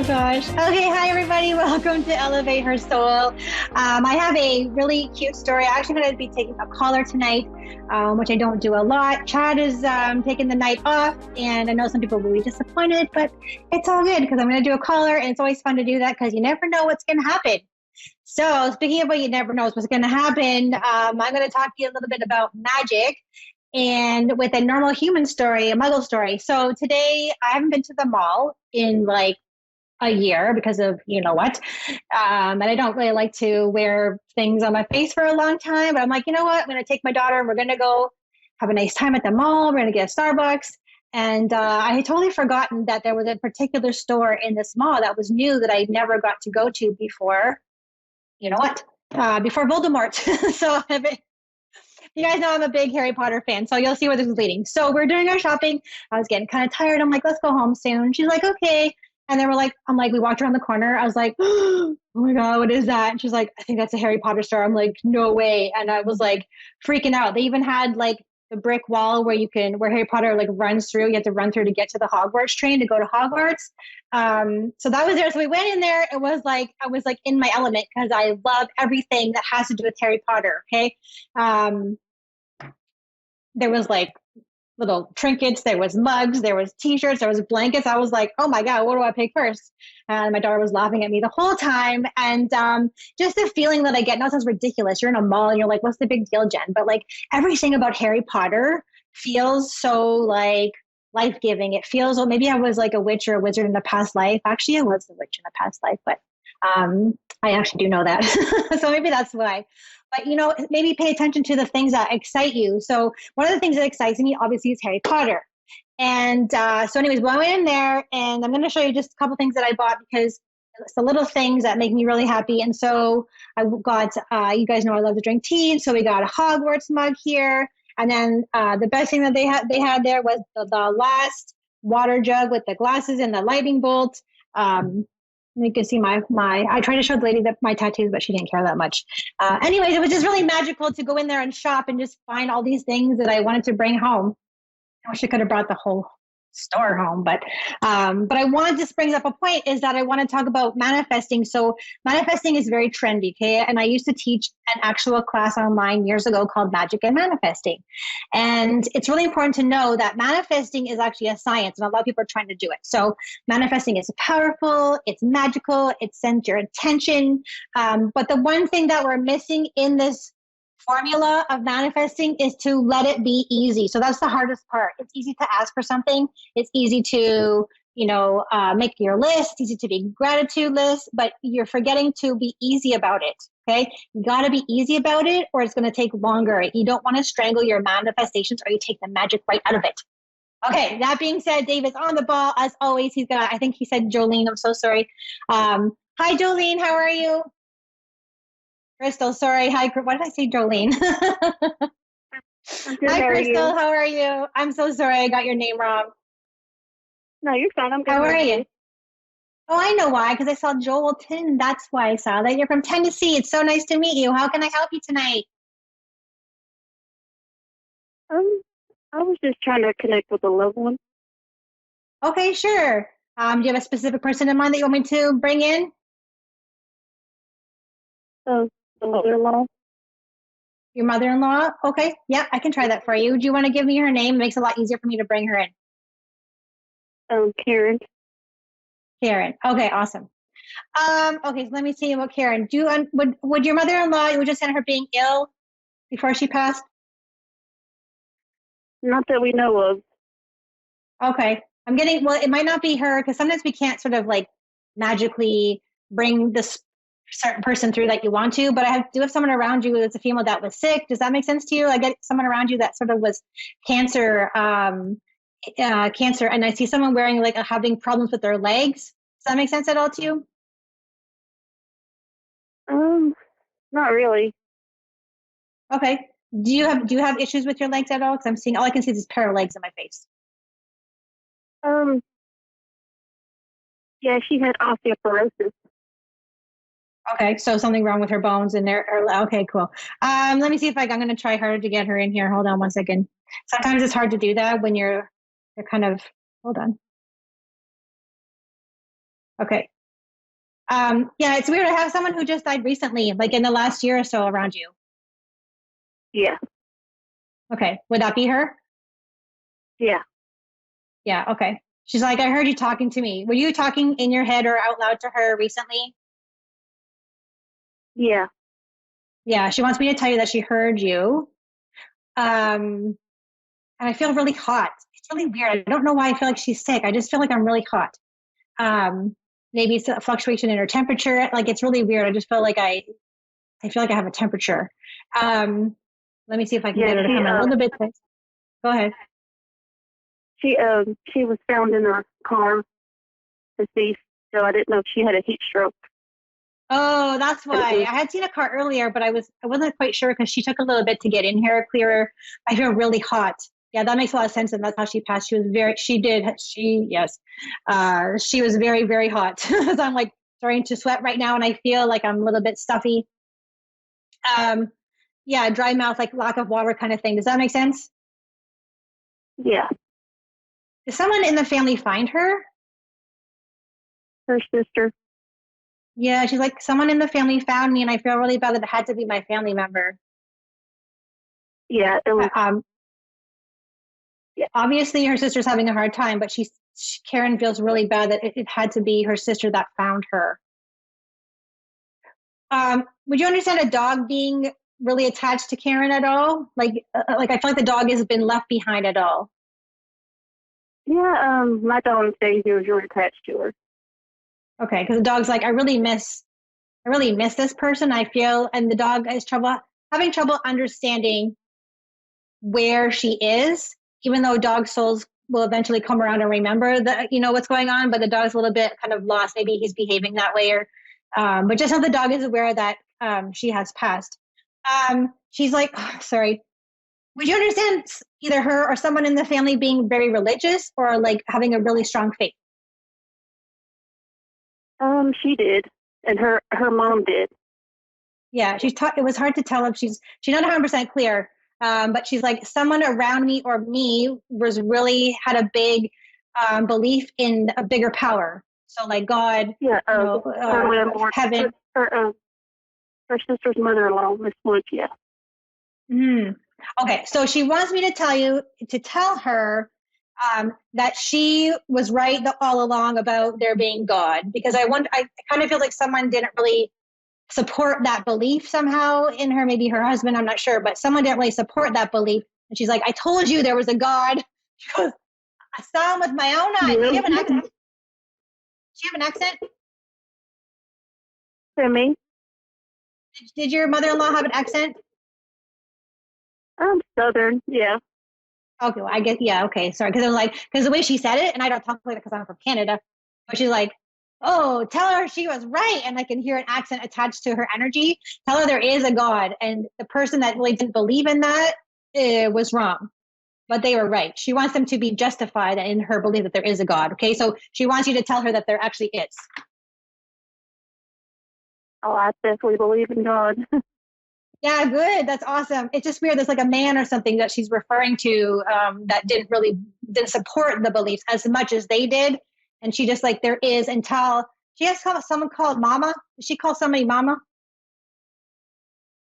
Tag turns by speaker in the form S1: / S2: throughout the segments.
S1: Oh gosh. Okay, hi everybody. Welcome to Elevate Her Soul. I have a really cute story. I'm actually going to be taking a caller tonight, which I don't do a lot. Chad is taking the night off, and I know some people will be disappointed, but it's all good because I'm going to do a caller, and it's always fun to do that because you never know what's going to happen. So, speaking of what you never know what's going to happen, I'm going to talk to you a little bit about magic and with a normal human story, a muggle story. So, today I haven't been to the mall in like a year because of you know what. And I don't really like to wear things on my face for a long time, but I'm like, you know what? I'm going to take my daughter and we're going to go have a nice time at the mall. We're going to get a Starbucks. And I had totally forgotten that there was a particular store in this mall that was new that I never got to go to before. You know what? Before Voldemort. So you guys know I'm a big Harry Potter fan, so you'll see where this is leading. So we're doing our shopping. I was getting kind of tired. I'm like, let's go home soon. She's like, okay. And then we walked around the corner. I was like, oh my God, what is that? And she's like, I think that's a Harry Potter store. I'm like, no way. And I was like freaking out. They even had like the brick wall where Harry Potter like runs through. You have to run through to get to the Hogwarts train to go to Hogwarts. So that was there. So we went in there. I was like in my element because I love everything that has to do with Harry Potter. Okay. There was like little trinkets, there was mugs, there was t-shirts, there was blankets. I was like, oh my God, what do I pick first? And my daughter was laughing at me the whole time. And just the feeling that I get, now it sounds ridiculous. You're in a mall and you're like, what's the big deal, Jen? But like everything about Harry Potter feels so like life-giving. It feels, well, maybe I was like a witch or a wizard in a past life. Actually, I was a witch in a past life, but I actually do know that. So maybe that's why. But, maybe pay attention to the things that excite you. So one of the things that excites me, obviously, is Harry Potter. And so anyways, we went in there, and I'm going to show you just a couple things that I bought because it's the little things that make me really happy. And so I got, you guys know I love to drink tea. So we got a Hogwarts mug here. And then the best thing that they had there was the last water jug with the glasses and the lightning bolt. You can see I tried to show the lady my tattoos, but she didn't care that much. Anyways, it was just really magical to go in there and shop and just find all these things that I wanted to bring home. I wish I could have brought the whole store home, but I wanted, this brings up a point, is that I want to talk about manifesting. So manifesting is very trendy, okay? And I used to teach an actual class online years ago called Magic and Manifesting. And it's really important to know that manifesting is actually a science, and a lot of people are trying to do it. So manifesting is powerful, it's magical, it sends your attention. But the one thing that we're missing in this formula of manifesting is to let it be easy. So that's the hardest part. It's easy to ask for something. It's easy to, make your list. It's easy to be gratitude list, but you're forgetting to be easy about it. Okay. You got to be easy about it, or it's going to take longer. You don't want to strangle your manifestations, or you take the magic right out of it. Okay. That being said, Dave is on the ball as always. I think he said Jolene. I'm so sorry. Hi, Jolene. How are you? Crystal, sorry. Hi, what did I say, Jolene? Hi, Crystal. How are you? I'm so sorry. I got your name wrong.
S2: No, you're fine. I'm good.
S1: How are you? Oh, I know why. Because I saw Joelton. That's why I saw that. You're from Tennessee. It's so nice to meet you. How can I help you tonight?
S2: I was just trying to connect with a loved one.
S1: Okay, sure. Do you have a specific person in mind that you want me to bring in?
S2: The mother-in-law.
S1: Your mother-in-law? Okay. Yeah, I can try that for you. Do you want to give me her name? It makes it a lot easier for me to bring her in.
S2: Karen.
S1: Karen. Okay, awesome. Okay, so let me see about Karen. Would your mother-in-law, you would just send her being ill before she passed?
S2: Not that we know of.
S1: Okay. It might not be her, because sometimes we can't sort of like magically bring this certain person through that you want to, but do have someone around you that's a female that was sick. Does that make sense to you? I get someone around you that sort of was cancer, and I see someone having problems with their legs. Does that make sense at all to you?
S2: Not really.
S1: Okay. Do you have issues with your legs at all? Because I'm seeing, all I can see is this pair of legs in my face.
S2: Yeah, she had osteoporosis.
S1: Okay, so something wrong with her bones in there. Okay, cool. Let me see if I'm going to try harder to get her in here. Hold on one second. Sometimes it's hard to do that when you're kind of, hold on. Okay. Yeah, it's weird. I have someone who just died recently, like in the last year or so around you.
S2: Yeah.
S1: Okay. Would that be her?
S2: Yeah.
S1: Yeah. Okay. She's like, I heard you talking to me. Were you talking in your head or out loud to her recently?
S2: Yeah.
S1: Yeah. She wants me to tell you that she heard you. And I feel really hot. It's really weird. I don't know why I feel like she's sick. I just feel like I'm really hot. Um, Maybe it's a fluctuation in her temperature. Like it's really weird. I just feel like I feel like I have a temperature. Um, Let me see if I can
S2: Yeah.
S1: get her to come in a little bit. Go ahead.
S2: She was found in her car, deceased. So I didn't know if she had a heat stroke.
S1: Oh, that's
S2: And
S1: why. I had seen a car earlier, but I wasn't quite sure because she took a little bit to get in here clearer. I feel really hot. Yeah, that makes a lot of sense, and that's how she passed. Yes, she was very, very hot. So I'm like starting to sweat right now, and I feel like I'm a little bit stuffy. Um, yeah, dry mouth, like lack of water kind of thing. Does that make sense?
S2: yeah,
S1: Did someone in the family find her?
S2: her sister.
S1: Yeah, she's like, someone in the family found me, and I feel really bad that it had to be my family member.
S2: Yeah, it
S1: Uh,
S2: was.
S1: Um,
S2: Yeah.
S1: Obviously, her sister's having a hard time, but Karen feels really bad that it had to be her sister that found her. Would you understand a dog being really attached to Karen at all? Like I feel like the dog has been left behind at all.
S2: Yeah. My dog says he was really attached to her.
S1: Okay, because the dog's like, I really miss this person. I feel, and the dog is having trouble understanding where she is, even though dog souls will eventually come around and remember that what's going on, but the dog's a little bit kind of lost. Maybe he's behaving that way, or but just how the dog is aware that she has passed. She's like, oh, sorry. Would you understand either her or someone in the family being very religious or like having a really strong faith?
S2: She did, and her mom did.
S1: Yeah, it was hard to tell if she's not 100% clear, but she's like someone around me or me was really had a big belief in a bigger power. So like God,
S2: Yeah. Her landlord,
S1: heaven.
S2: her sister's mother-in-law, Miss Woods. Yeah.
S1: Mm. Okay, so she wants me to tell her that she was right all along about there being God, because I kind of feel like someone didn't really support that belief somehow in her, maybe her husband, I'm not sure, but someone didn't really support that belief. And she's like, I told you there was a God. She goes, I saw him with my own eyes. Does she have an
S2: Yeah.
S1: accent? Does she have an accent?
S2: To me,
S1: Did your mother-in-law have an accent?
S2: I'm Southern. Yeah.
S1: Okay, well, I guess, yeah, okay, sorry. Because the way she said it, and I don't talk like that because I'm from Canada, but she's like, oh, tell her she was right. And I can hear an accent attached to her energy. Tell her there is a God. And the person that really didn't believe in that was wrong. But they were right. She wants them to be justified in her belief that there is a God. Okay, so she wants you to tell her that there actually is.
S2: Oh, I definitely believe in God.
S1: Yeah, good. That's awesome. It's just weird. There's like a man or something that she's referring to that didn't support the beliefs as much as they did, and she just like there is until she has someone called Mama. Does she call somebody Mama?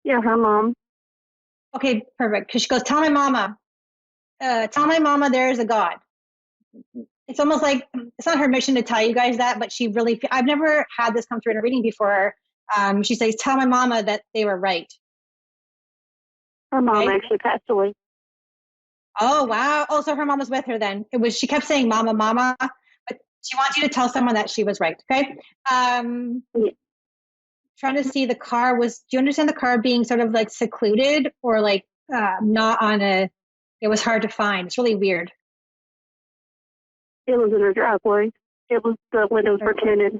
S2: Yeah, her mom.
S1: Okay, perfect. Because she goes, tell my mama there is a God. It's almost like it's not her mission to tell you guys that, but she really. I've never had this come through in a reading before. She says, "Tell my mama that they were right."
S2: Her mom
S1: Okay.
S2: actually passed away.
S1: Oh wow. Oh, so her mom was with her then. She kept saying "mama, mama," but she wants you to tell someone that she was right. Okay. Um,
S2: Yeah.
S1: Trying to see the car was. Do you understand the car being sort of like secluded or like not on a? It was hard to find. It's really weird.
S2: It was in her driveway. It was the windows were tinted.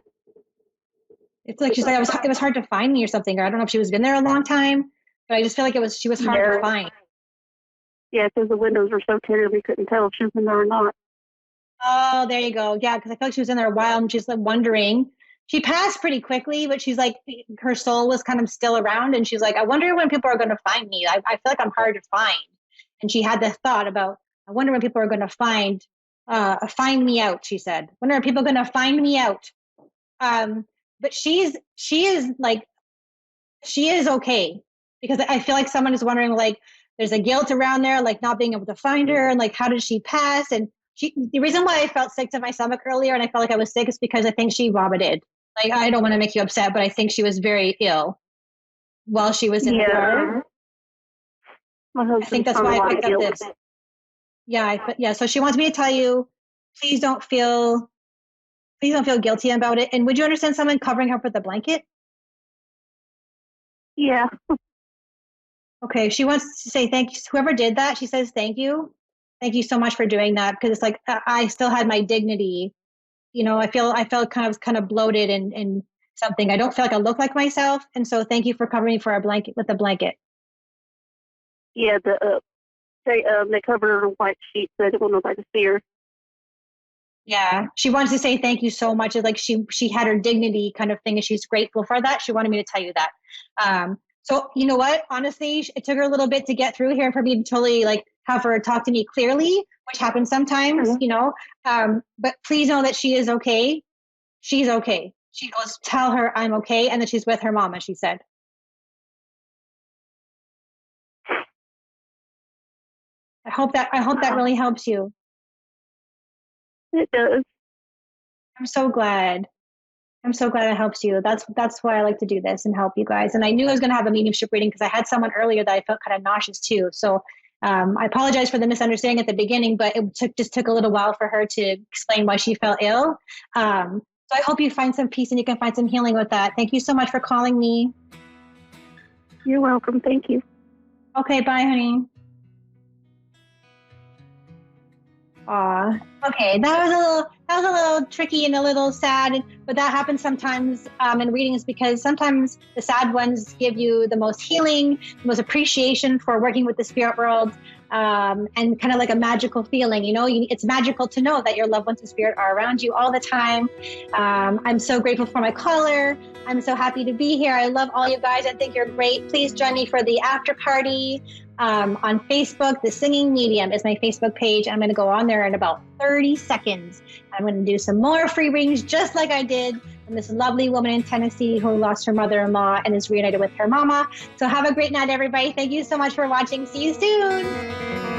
S1: It's like she's like it was hard to find me or something. Or I don't know if she was been there a long time, but I just feel like she was hard to
S2: Yeah.
S1: find.
S2: Yeah, because the windows were so tinted we couldn't tell if she was in there or not.
S1: Oh, there you go. Yeah, because I feel like she was in there a while and she's like wondering. She passed pretty quickly, but she's like, her soul was kind of still around. And she's like, I wonder when people are going to find me. I feel like I'm hard to find. And she had this thought about, I wonder when people are going to find me out, she said. Wonder are people going to find me out? But she is like, she is okay, because I feel like someone is wondering, like, there's a guilt around there, like not being able to find her, and like how did she pass? And the reason why I felt sick to my stomach earlier and I felt like I was sick is because I think she vomited. Like, I don't want to make you upset, but I think she was very ill while she was in the car.
S2: My
S1: I think
S2: husband's
S1: that's
S2: trying
S1: why
S2: to
S1: I
S2: like
S1: picked up
S2: guilt.
S1: this. Yeah, yeah. So she wants me to tell you, please don't feel, please don't feel guilty about it. And would you understand someone covering her with a blanket?
S2: Yeah.
S1: Okay, she wants to say thank you. Whoever did that, she says thank you. Thank you so much for doing that, because it's like I still had my dignity. You know, I felt kind of bloated and something. I don't feel like I look like myself, and so thank you for covering me for a blanket with a blanket.
S2: Yeah, they covered her in a white sheet so they didn't want nobody to see her.
S1: Yeah, she wants to say thank you so much. It's like she had her dignity kind of thing, and she's grateful for that. She wanted me to tell you that. So you know what? Honestly, it took her a little bit to get through here for me to totally like have her talk to me clearly, which happens sometimes, you know. But please know that she is okay. She's okay. She goes, tell her I'm okay, and that she's with her mama. She said. I hope that really helps you.
S2: It does.
S1: I'm so glad. I'm so glad it helps you. That's why I like to do this and help you guys. And I knew I was going to have a mediumship reading because I had someone earlier that I felt kind of nauseous too. So I apologize for the misunderstanding at the beginning, but it just took a little while for her to explain why she felt ill. So I hope you find some peace and you can find some healing with that. Thank you so much for calling me.
S2: You're welcome. Thank you.
S1: Okay, bye, honey. Aw. Okay, that was a little tricky and a little sad, but that happens sometimes in readings, because sometimes the sad ones give you the most healing, the most appreciation for working with the spirit world, and kind of like a magical feeling. You know, it's magical to know that your loved ones in spirit are around you all the time. I'm so grateful for my caller. I'm so happy to be here. I love all you guys. I think you're great. Please join me for the after party. On Facebook, The Singing Medium is my Facebook page. I'm going to go on there in about 30 seconds. I'm going to do some more free readings, just like I did from this lovely woman in Tennessee who lost her mother-in-law and is reunited with her mama. So have a great night, everybody. Thank you so much for watching. See you soon.